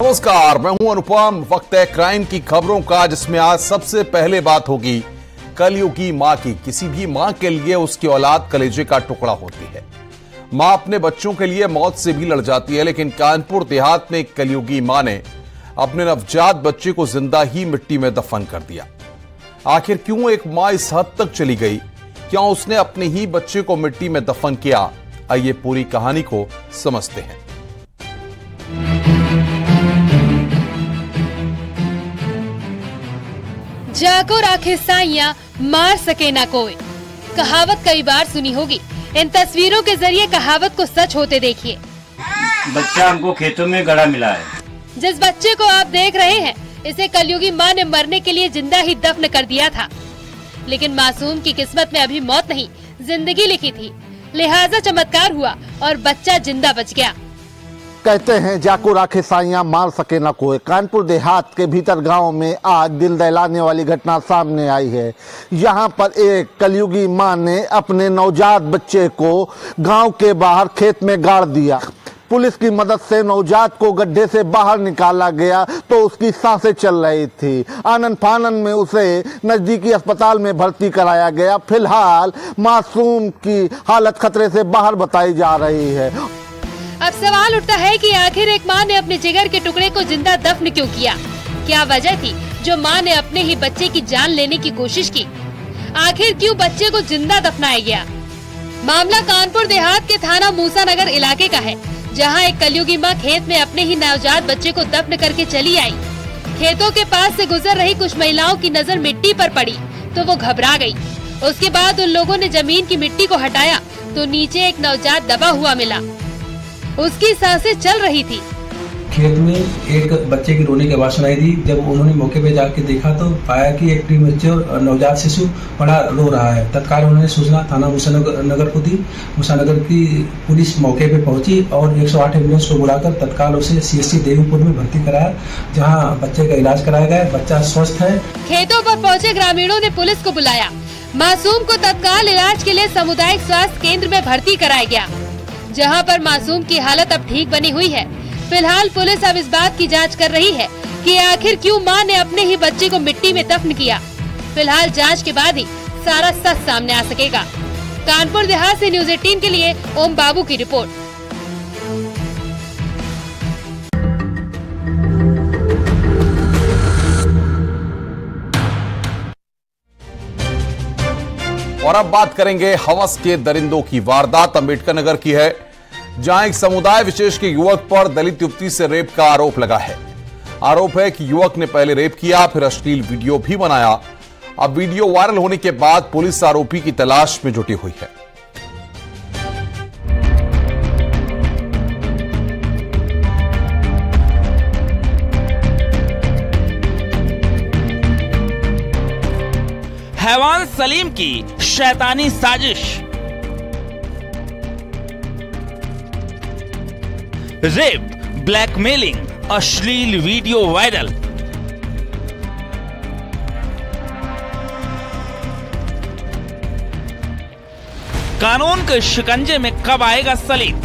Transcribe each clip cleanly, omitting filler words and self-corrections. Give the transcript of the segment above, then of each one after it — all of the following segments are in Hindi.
नमस्कार, मैं हूं अनुपम। वक्त है क्राइम की खबरों का, जिसमें आज सबसे पहले बात होगी कलयुगी मां की। किसी भी मां के लिए उसकी औलाद कलेजे का टुकड़ा होती है। मां अपने बच्चों के लिए मौत से भी लड़ जाती है, लेकिन कानपुर देहात में एक कलयुगी मां ने अपने नवजात बच्चे को जिंदा ही मिट्टी में दफन कर दिया। आखिर क्यों एक मां इस हद तक चली गई? क्यों उसने अपने ही बच्चे को मिट्टी में दफन किया? आइए पूरी कहानी को समझते हैं। जाको राखे साइया, मार सके ना कोई। कहावत कई बार सुनी होगी। इन तस्वीरों के जरिए कहावत को सच होते देखिए। बच्चा हमको खेतों में गड़ा मिला है। जिस बच्चे को आप देख रहे हैं, इसे कलयुगी मां ने मरने के लिए जिंदा ही दफन कर दिया था, लेकिन मासूम की किस्मत में अभी मौत नहीं, जिंदगी लिखी थी। लिहाजा चमत्कार हुआ और बच्चा जिंदा बच गया। कहते हैं जाको राखे साइयां, मार सके ना कोई। कानपुर देहात के भीतर गांव में आज दिल दहलाने वाली घटना सामने आई है। यहां पर एक कलयुगी मां ने अपने नवजात बच्चे को गांव के बाहर खेत में गाड़ दिया। पुलिस की मदद से नवजात को गड्ढे से बाहर निकाला गया तो उसकी सांसें चल रही थी। आनन फानन में उसे नजदीकी अस्पताल में भर्ती कराया गया। फिलहाल मासूम की हालत खतरे से बाहर बताई जा रही है। अब सवाल उठता है कि आखिर एक मां ने अपने जिगर के टुकड़े को जिंदा दफन क्यों किया? क्या वजह थी जो मां ने अपने ही बच्चे की जान लेने की कोशिश की? आखिर क्यों बच्चे को जिंदा दफनाया गया? मामला कानपुर देहात के थाना मूसा नगर इलाके का है, जहां एक कलयुगी मां खेत में अपने ही नवजात बच्चे को दफन करके चली आई। खेतों के पास से गुजर रही कुछ महिलाओं की नजर मिट्टी पर पड़ी तो वो घबरा गई। उसके बाद उन लोगों ने जमीन की मिट्टी को हटाया तो नीचे एक नवजात दबा हुआ मिला। उसकी सांसें चल रही थी। खेत में एक बच्चे की रोने की आवाज सुनाई दी। जब उन्होंने मौके पे जाके देखा तो पाया कि एक प्रीमेच्योर नवजात शिशु बड़ा रो रहा है। तत्काल उन्होंने सूचना थाना मूसा नगर को दी। मूसा नगर की पुलिस मौके पे पहुंची और 108 एम्बुलेंस को बुलाकर तत्काल उसे सीएससी देवीपुर में भर्ती कराया, जहां बच्चे का इलाज कराया गया। बच्चा स्वस्थ है। खेतों पर पहुंचे ग्रामीणों ने पुलिस को बुलाया। मासूम को तत्काल इलाज के लिए सामुदायिक स्वास्थ्य केंद्र में भर्ती कराया गया, जहां पर मासूम की हालत अब ठीक बनी हुई है। फिलहाल पुलिस अब इस बात की जांच कर रही है कि आखिर क्यों मां ने अपने ही बच्चे को मिट्टी में दफन किया। फिलहाल जांच के बाद ही सारा सच सामने आ सकेगा। कानपुर देहात से न्यूज़ 18 के लिए ओम बाबू की रिपोर्ट। और अब बात करेंगे हवस के दरिंदों की। वारदात अंबेडकर नगर की है, जहां एक समुदाय विशेष के युवक पर दलित युवती से रेप का आरोप लगा है। आरोप है कि युवक ने पहले रेप किया, फिर अश्लील वीडियो भी बनाया। अब वीडियो वायरल होने के बाद पुलिस आरोपी की तलाश में जुटी हुई है। हैवान सलीम की शैतानी साजिश। रेप, ब्लैकमेलिंग, अश्लील वीडियो वायरल। कानून के शिकंजे में कब आएगा सलीम?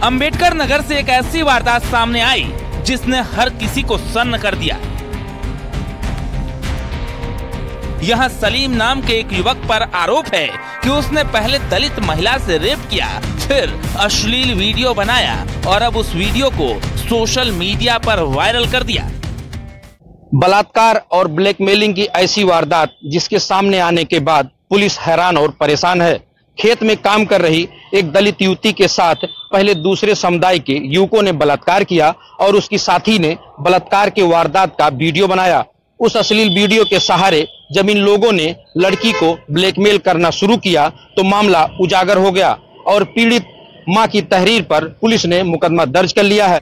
अंबेडकर नगर से एक ऐसी वारदात सामने आई जिसने हर किसी को सन्न कर दिया। यहां सलीम नाम के एक युवक पर आरोप है कि उसने पहले दलित महिला से रेप किया, फिर अश्लील वीडियो बनाया और अब उस वीडियो को सोशल मीडिया पर वायरल कर दिया। बलात्कार और ब्लैकमेलिंग की ऐसी वारदात जिसके सामने आने के बाद पुलिस हैरान और परेशान है। खेत में काम कर रही एक दलित युवती के साथ पहले दूसरे समुदाय के युवकों ने बलात्कार किया और उसकी साथी ने बलात्कार के वारदात का वीडियो बनाया। उस अश्लील वीडियो के सहारे जब इन लोगों ने लड़की को ब्लैकमेल करना शुरू किया तो मामला उजागर हो गया और पीड़ित मां की तहरीर पर पुलिस ने मुकदमा दर्ज कर लिया है।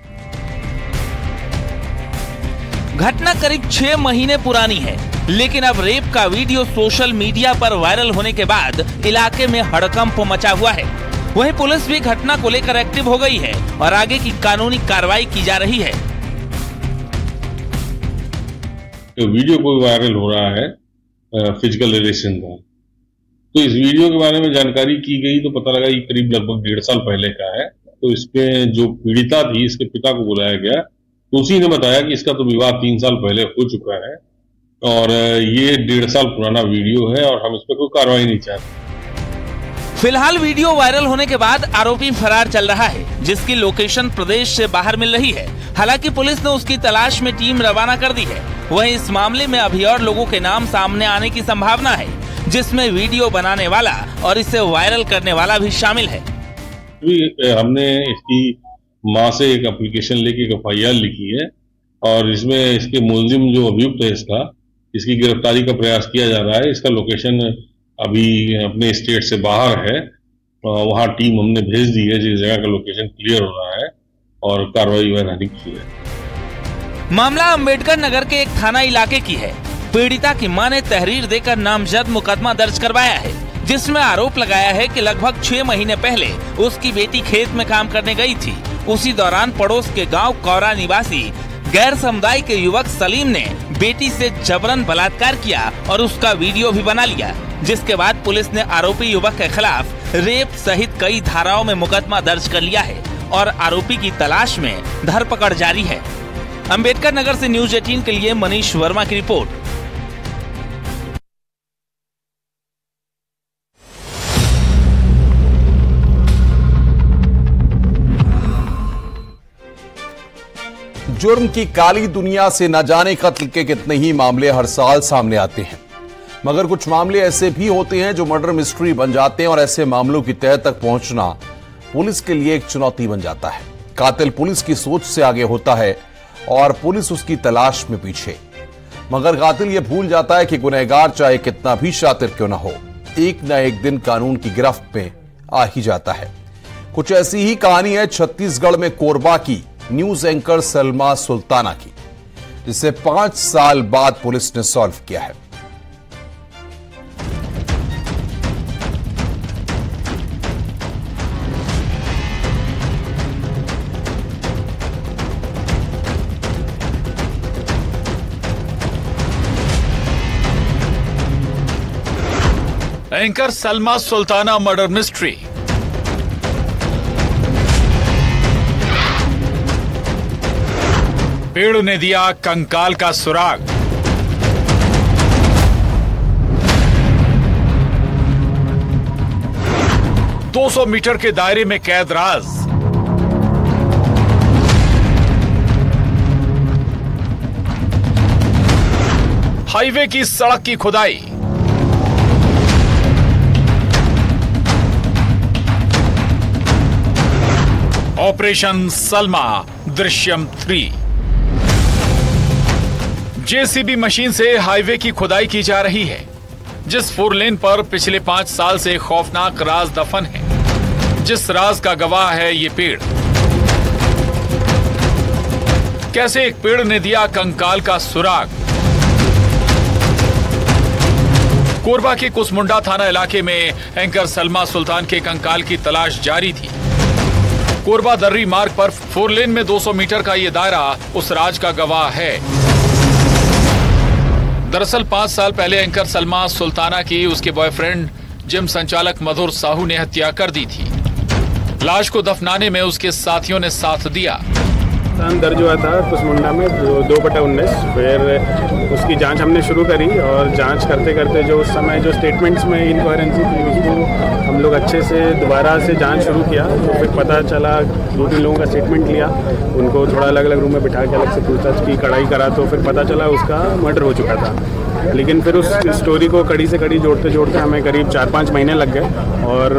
घटना करीब 6 महीने पुरानी है, लेकिन अब रेप का वीडियो सोशल मीडिया पर वायरल होने के बाद इलाके में हड़कंप मचा हुआ है। वहीं पुलिस भी घटना को लेकर एक्टिव हो गई है और आगे की कानूनी कार्रवाई की जा रही है। तो वीडियो कोई वायरल हो रहा है फिजिकल रिलेशन का, तो इस वीडियो के बारे में जानकारी की गई तो पता लगा ये करीब लगभग 1.5 साल पहले का है। तो इसमें जो पीड़िता थी, इसके पिता को बुलाया गया तो उसी ने बताया कि इसका तो विवाह 3 साल पहले हो चुका है और ये 1.5 साल पुराना वीडियो है और हम इस पर कोई कार्रवाई नहीं चाहते। फिलहाल वीडियो वायरल होने के बाद आरोपी फरार चल रहा है, जिसकी लोकेशन प्रदेश से बाहर मिल रही है। हालांकि पुलिस ने उसकी तलाश में टीम रवाना कर दी है। वहीं इस मामले में अभी और लोगों के नाम सामने आने की संभावना है, जिसमें वीडियो बनाने वाला और इसे वायरल करने वाला भी शामिल है। हमने इसकी मां से एक एप्लीकेशन लेके एक FIR लिखी है और इसमें इसके मुलजिम जो अभियुक्त है इसकी गिरफ्तारी का प्रयास किया जा रहा है। इसका लोकेशन अभी अपने स्टेट से बाहर है, वहां टीम हमने भेज दी है जिस जगह का लोकेशन क्लियर हो रहा है और कार्रवाई वैधानिक की है। मामला अंबेडकर नगर के एक थाना इलाके की है। पीड़िता की मां ने तहरीर देकर नामजद मुकदमा दर्ज करवाया है, जिसमें आरोप लगाया है कि लगभग 6 महीने पहले उसकी बेटी खेत में काम करने गई थी। उसी दौरान पड़ोस के गांव कौरा निवासी गैर समुदाय के युवक सलीम ने बेटी से जबरन बलात्कार किया और उसका वीडियो भी बना लिया, जिसके बाद पुलिस ने आरोपी युवक के खिलाफ रेप सहित कई धाराओं में मुकदमा दर्ज कर लिया है और आरोपी की तलाश में धरपकड़ जारी है। अंबेडकर नगर से न्यूज 18 के लिए मनीष वर्मा की रिपोर्ट। जुर्म की काली दुनिया से न जाने कत्ल के कितने ही मामले हर साल सामने आते हैं, मगर कुछ मामले ऐसे भी होते हैं जो मर्डर मिस्ट्री बन जाते हैं और ऐसे मामलों की तह तक पहुंचना पुलिस के लिए एक चुनौती बन जाता है। कातिल पुलिस की सोच से आगे होता है और पुलिस उसकी तलाश में पीछे, मगर कातिल यह भूल जाता है कि गुनहगार चाहे कितना भी शातिर क्यों न हो, एक न एक दिन कानून की गिरफ्त में आ ही जाता है। कुछ ऐसी ही कहानी है छत्तीसगढ़ में कोरबा की न्यूज एंकर सलमा सुल्ताना की, जिसे 5 साल बाद पुलिस ने सॉल्व किया है। Anchor Salma Sultana murder mystery. पेड़ ने दिया कंकाल का सुराग। $200 मीटर के दायरे में कैद राज। हाईवे की सड़क की खुदाई। Operation Salma Drishyam 3। JCB machine से हाईवे की खुदाई की जा रही है, जिस 4 लेन पर पिछले 5 साल से खौफनाक राज दफन है, जिस राज का गवाह है ये पेड़। कैसे एक पेड़ ने दिया कंकाल का सुराग। कोरबा के कुसमुंडा थाना इलाके में एंकर सलमा सुल्तान के कंकाल की तलाश जारी थी। कोरबा दर्री मार्ग पर 4 लेन में 200 मीटर का ये दायरा उस राज का गवाह है। दरअसल 5 साल पहले एंकर सलमा सुल्ताना की उसके बॉयफ्रेंड जिम संचालक मधुर साहू ने हत्या कर दी थी। लाश को दफनाने में उसके साथियों ने साथ दिया। दर्ज हुआ था कुसमुंडा में 2/19। फिर उसकी जांच हमने शुरू करी और जांच करते करते जो उस समय जो स्टेटमेंट्स में इनकोहेरेंसी थी उसको हम लोग अच्छे से दोबारा से जांच शुरू किया। तो फिर पता चला 2-3 लोगों का स्टेटमेंट लिया, उनको थोड़ा अलग अलग रूम में बिठा के अलग से पूछताछ की, कड़ाई करा, तो फिर पता चला उसका मर्डर हो चुका था। लेकिन फिर उस स्टोरी को कड़ी से कड़ी जोड़ते जोड़ते हमें करीब 4-5 महीने लग गए और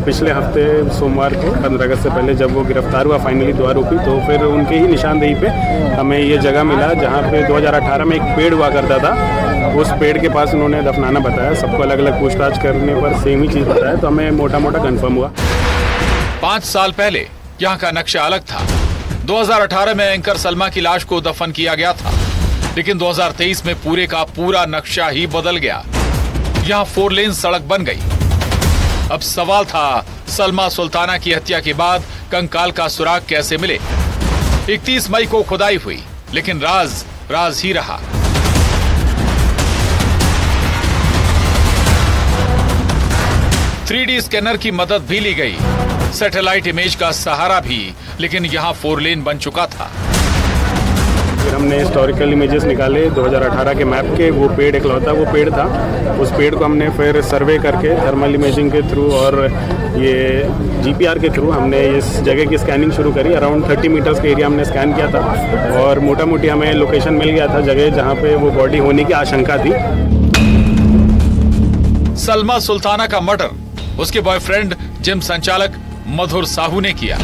पिछले हफ्ते सोमवार को 15 अगस्त से पहले जब वो गिरफ्तार हुआ फाइनली 2 आरोपी, तो फिर उनके ही निशानदेही पे हमें ये जगह मिला जहाँ पे 2018 में एक पेड़ हुआ करता था। उस पेड़ के पास उन्होंने दफनाना बताया। सबको अलग अलग पूछताछ करने पर सेम ही चीज़ बताया, तो हमें मोटा मोटा कन्फर्म हुआ। 5 साल पहले यहाँ का नक्शा अलग था। 2018 में एंकर सलमा की लाश को दफन किया गया था, लेकिन 2023 में पूरे का पूरा नक्शा ही बदल गया। यहाँ 4 लेन सड़क बन गई। अब सवाल था सलमा सुल्ताना की हत्या के बाद कंकाल का सुराग कैसे मिले। 31 मई को खुदाई हुई, लेकिन राज राज ही रहा। 3D स्कैनर की मदद भी ली गई, सैटेलाइट इमेज का सहारा भी, लेकिन यहाँ 4 लेन बन चुका था। फिर हमने हिस्टोरिकल इमेजेस निकाले 2018 के मैप के, वो पेड़ इकलौता वो पेड़ था, उस पेड़ को हमने फिर सर्वे करके थर्मल इमेजिंग के थ्रू और ये GPR के थ्रू हमने इस जगह की स्कैनिंग शुरू करी। अराउंड 30 मीटर्स के एरिया हमने स्कैन किया था और मोटा मोटी हमें लोकेशन मिल गया था जगह जहाँ पे वो बॉडी होने की आशंका थी। सलमा सुल्ताना का मर्डर उसके बॉयफ्रेंड जिम संचालक मधुर साहू ने किया।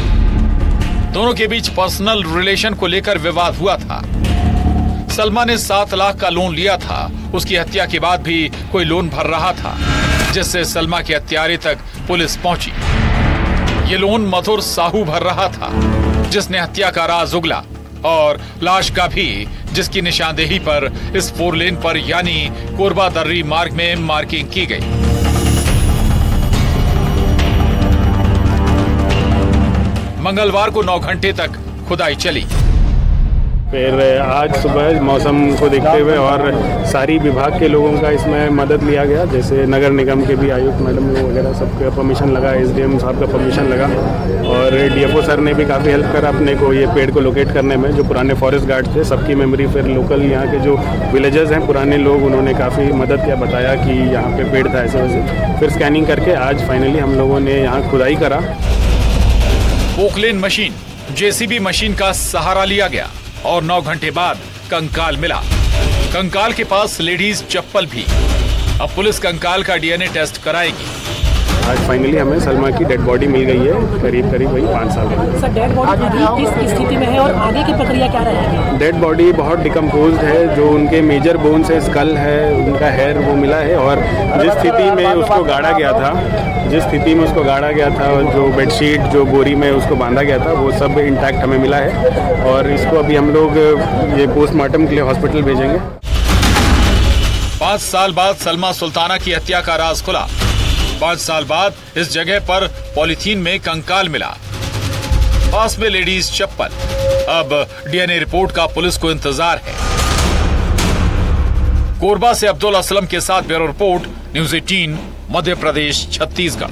दोनों के बीच पर्सनल रिलेशन को लेकर विवाद हुआ था। सलमा ने 7 लाख का लोन लिया था। उसकी हत्या के बाद भी कोई लोन भर रहा था, जिससे सलमा के हत्यारे तक पुलिस पहुंची। ये लोन मधुर साहू भर रहा था, जिसने हत्या का राज उगला, और लाश का भी, जिसकी निशानदेही पर इस 4 लेन पर यानी कोरबा दर्री मार्ग में मार्किंग की गई। मंगलवार को 9 घंटे तक खुदाई चली। फिर आज सुबह मौसम को देखते हुए और सारी विभाग के लोगों का इसमें मदद लिया गया, जैसे नगर निगम के भी आयुक्त मैडम वगैरह सबका परमिशन लगा, SDM साहब का परमिशन लगा, और DFO सर ने भी काफ़ी हेल्प करा अपने को ये पेड़ को लोकेट करने में। जो पुराने फॉरेस्ट गार्ड थे सबकी मेमोरी, फिर लोकल यहाँ के जो विलेजर्स हैं पुराने लोग, उन्होंने काफ़ी मदद किया, बताया कि यहाँ पे पेड़ था ऐसे वैसे। फिर स्कैनिंग करके आज फाइनली हम लोगों ने यहाँ खुदाई करा। पोकलेन मशीन, JCB मशीन का सहारा लिया गया और 9 घंटे बाद कंकाल मिला। कंकाल के पास लेडीज चप्पल भी। अब पुलिस कंकाल का DNA टेस्ट कराएगी। आज फाइनली हमें सलमा की डेड बॉडी मिल गई है, करीब वही 5 साल बाद। सर, डेड बॉडी अभी किस स्थिति में है और आगे की प्रक्रिया क्या रहेगी? डेड बॉडी बहुत डिकम्पोज्ड है, जो उनके मेजर बोन्स है, स्कल है, उनका हेयर वो मिला है, और जिस स्थिति में उसको गाड़ा गया था, जो बेडशीट जो बोरी में उसको बांधा गया था, वो सब इंटैक्ट हमें मिला है, और इसको अभी हम लोग ये पोस्टमार्टम के लिए हॉस्पिटल भेजेंगे। 5 साल बाद सलमा सुल्ताना की हत्या का राज खुला। 5 साल बाद इस जगह पर पॉलीथीन में कंकाल मिला, पास में लेडीज चप्पल। अब DNA रिपोर्ट का पुलिस को इंतजार है। कोरबा से अब्दुल असलम के साथ bureau report, news 18, Madhya Pradesh, Chhattisgarh.